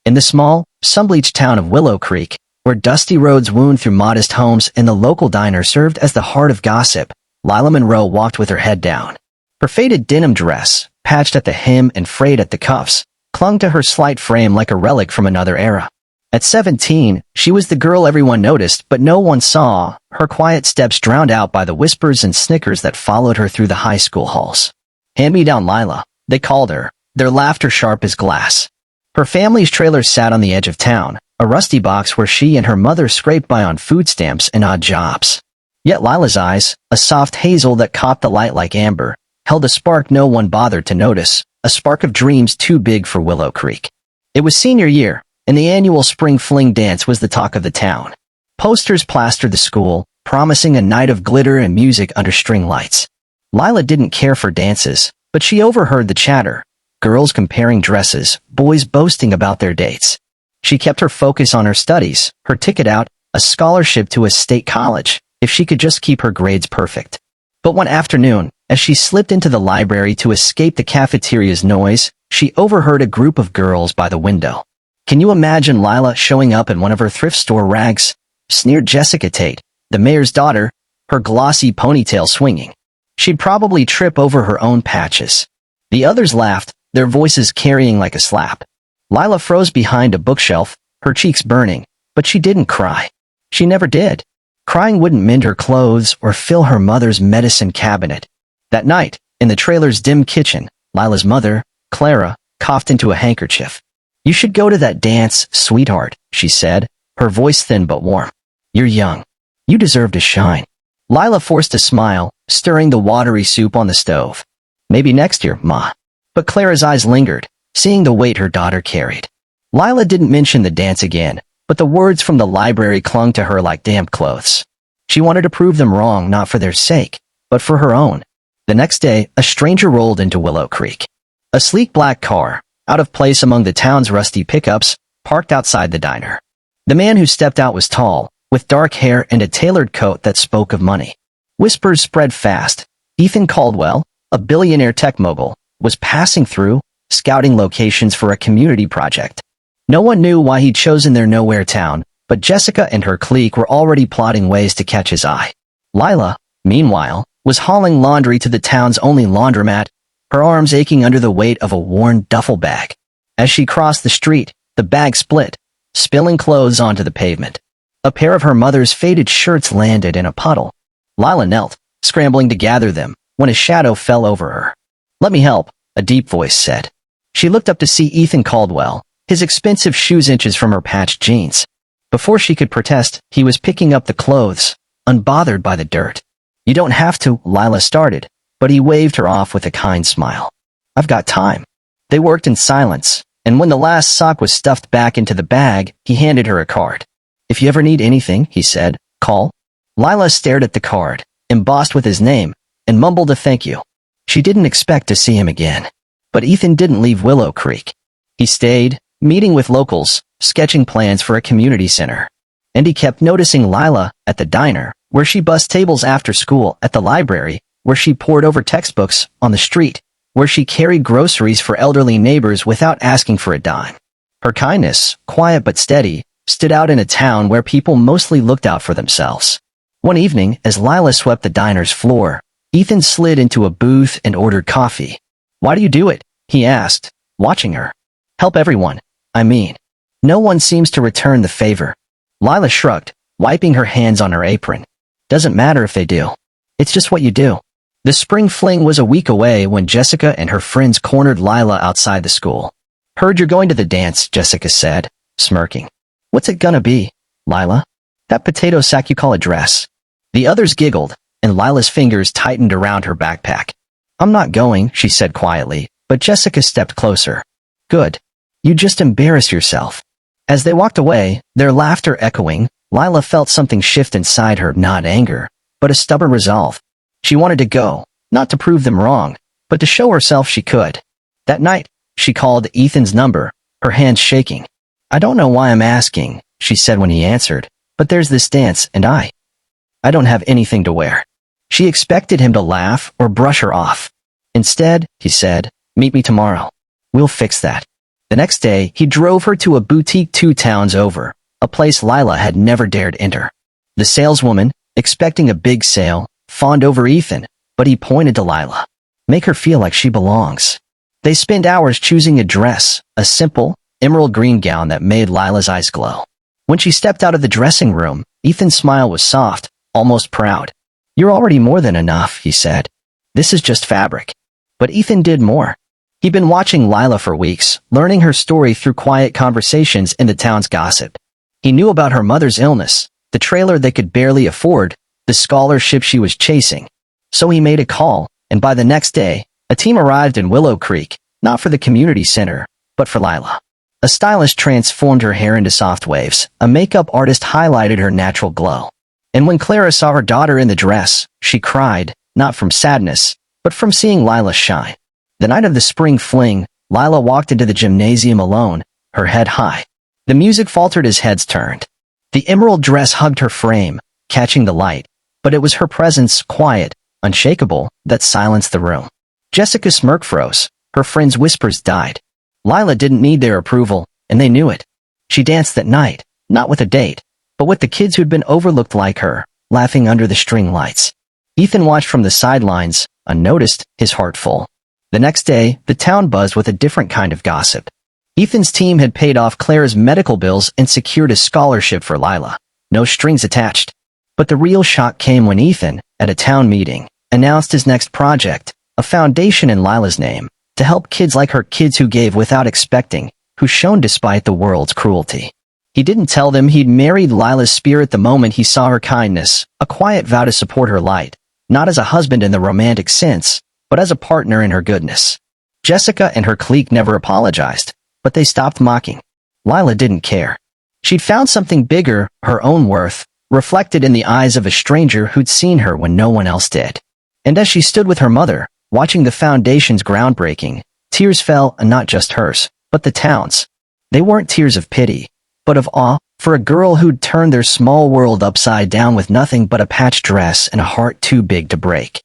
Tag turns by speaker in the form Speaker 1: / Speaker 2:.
Speaker 1: In the small, sun-bleached town of Willow Creek, where dusty roads wound through modest homes and the local diner served as the heart of gossip, Lila Monroe walked with her head down. Her faded denim dress, patched at the hem and frayed at the cuffs, clung to her slight frame like a relic from another era. At 17, she was the girl everyone noticed but no one saw, her quiet steps drowned out by the whispers and snickers that followed her through the high school halls. "Hand-me-down Lila," they called her, their laughter sharp as glass. Her family's trailer sat on the edge of town, a rusty box where she and her mother scraped by on food stamps and odd jobs. Yet Lila's eyes, a soft hazel that caught the light like amber, held a spark no one bothered to notice, a spark of dreams too big for Willow Creek. It was senior year, and the annual spring fling dance was the talk of the town. Posters plastered the school, promising a night of glitter and music under string lights. Lila didn't care for dances, but she overheard the chatter. Girls comparing dresses, boys boasting about their dates. She kept her focus on her studies, her ticket out, a scholarship to a state college, if she could just keep her grades perfect. But one afternoon, as she slipped into the library to escape the cafeteria's noise, she overheard a group of girls by the window. "Can you imagine Lila showing up in one of her thrift store rags?" sneered Jessica Tate, the mayor's daughter, her glossy ponytail swinging. She'd probably trip over her own patches. The others laughed, their voices carrying like a slap. Lila froze behind a bookshelf, her cheeks burning, but she didn't cry. She never did. Crying wouldn't mend her clothes or fill her mother's medicine cabinet. That night, in the trailer's dim kitchen, Lila's mother, Clara, coughed into a handkerchief. "You should go to that dance, sweetheart," she said, her voice thin but warm. "You're young. You deserve to shine." Lila forced a smile, stirring the watery soup on the stove. "Maybe next year, Ma." But Clara's eyes lingered, seeing the weight her daughter carried. Lila didn't mention the dance again, but the words from the library clung to her like damp clothes. She wanted to prove them wrong not for their sake, but for her own. The next day, a stranger rolled into Willow Creek. A sleek black car, out of place among the town's rusty pickups, parked outside the diner. The man who stepped out was tall, with dark hair and a tailored coat that spoke of money. Whispers spread fast. Ethan Caldwell, a billionaire tech mogul, was passing through, scouting locations for a community project. No one knew why he'd chosen their nowhere town, but Jessica and her clique were already plotting ways to catch his eye. Lila, meanwhile, was hauling laundry to the town's only laundromat, her arms aching under the weight of a worn duffel bag. As she crossed the street, the bag split, spilling clothes onto the pavement. A pair of her mother's faded shirts landed in a puddle. Lila knelt, scrambling to gather them, when a shadow fell over her. "Let me help," a deep voice said. She looked up to see Ethan Caldwell, his expensive shoes inches from her patched jeans. Before she could protest, he was picking up the clothes, unbothered by the dirt. "You don't have to," Lila started, but he waved her off with a kind smile. "I've got time." They worked in silence, and when the last sock was stuffed back into the bag, he handed her a card. "If you ever need anything," he said, "call." Lila stared at the card, embossed with his name, and mumbled a thank you. She didn't expect to see him again. But Ethan didn't leave Willow Creek. He stayed, meeting with locals, sketching plans for a community center. And he kept noticing Lila at the diner, where she bussed tables after school, at the library, where she pored over textbooks, on the street, where she carried groceries for elderly neighbors without asking for a dime. Her kindness, quiet but steady, stood out in a town where people mostly looked out for themselves. One evening, as Lila swept the diner's floor, Ethan slid into a booth and ordered coffee. "Why do you do it?" he asked, watching her. "Help everyone. I mean, no one seems to return the favor." Lila shrugged, wiping her hands on her apron. "Doesn't matter if they do. It's just what you do." The spring fling was a week away when Jessica and her friends cornered Lila outside the school. "Heard you're going to the dance," Jessica said, smirking. "What's it gonna be, Lila?" "That potato sack you call a dress." The others giggled, and Lila's fingers tightened around her backpack. "I'm not going," she said quietly, but Jessica stepped closer. "Good. You just embarrass yourself." As they walked away, their laughter echoing, Lila felt something shift inside her, not anger, but a stubborn resolve. She wanted to go, not to prove them wrong, but to show herself she could. That night, she called Ethan's number, her hands shaking. "I don't know why I'm asking," she said when he answered, "but there's this dance, and I don't have anything to wear." She expected him to laugh or brush her off. "Instead," he said, "meet me tomorrow. We'll fix that." The next day, he drove her to a boutique 2 towns over, a place Lila had never dared enter. The saleswoman, expecting a big sale, fawned over Ethan, but he pointed to Lila. Make her feel like she belongs. They spent hours choosing a dress, a simple, emerald green gown that made Lila's eyes glow. When she stepped out of the dressing room, Ethan's smile was soft, almost proud. You're already more than enough, he said. This is just fabric. But Ethan did more. He'd been watching Lila for weeks, learning her story through quiet conversations in the town's gossip. He knew about her mother's illness, the trailer they could barely afford, the scholarship she was chasing. So he made a call, and by the next day, a team arrived in Willow Creek, not for the community center, but for Lila. A stylist transformed her hair into soft waves, a makeup artist highlighted her natural glow. And when Clara saw her daughter in the dress, she cried, not from sadness, but from seeing Lila shine. The night of the spring fling, Lila walked into the gymnasium alone, her head high. The music faltered as heads turned. The emerald dress hugged her frame, catching the light, but it was her presence, quiet, unshakable, that silenced the room. Jessica's smirk froze. Her friends' whispers died. Lila didn't need their approval, and they knew it. She danced that night, not with a date, but with the kids who'd been overlooked like her, laughing under the string lights. Ethan watched from the sidelines, unnoticed, his heart full. The next day, the town buzzed with a different kind of gossip. Ethan's team had paid off Claire's medical bills and secured a scholarship for Lila. No strings attached. But the real shock came when Ethan, at a town meeting, announced his next project, a foundation in Lila's name, to help kids like her, kids who gave without expecting, who shone despite the world's cruelty. He didn't tell them he'd married Lila's spirit the moment he saw her kindness, a quiet vow to support her light, not as a husband in the romantic sense, but as a partner in her goodness. Jessica and her clique never apologized, but they stopped mocking. Lila didn't care. She'd found something bigger, her own worth, reflected in the eyes of a stranger who'd seen her when no one else did. And as she stood with her mother, watching the foundation's groundbreaking, tears fell, and not just hers, but the town's. They weren't tears of pity, but of awe, for a girl who'd turned their small world upside down with nothing but a patched dress and a heart too big to break.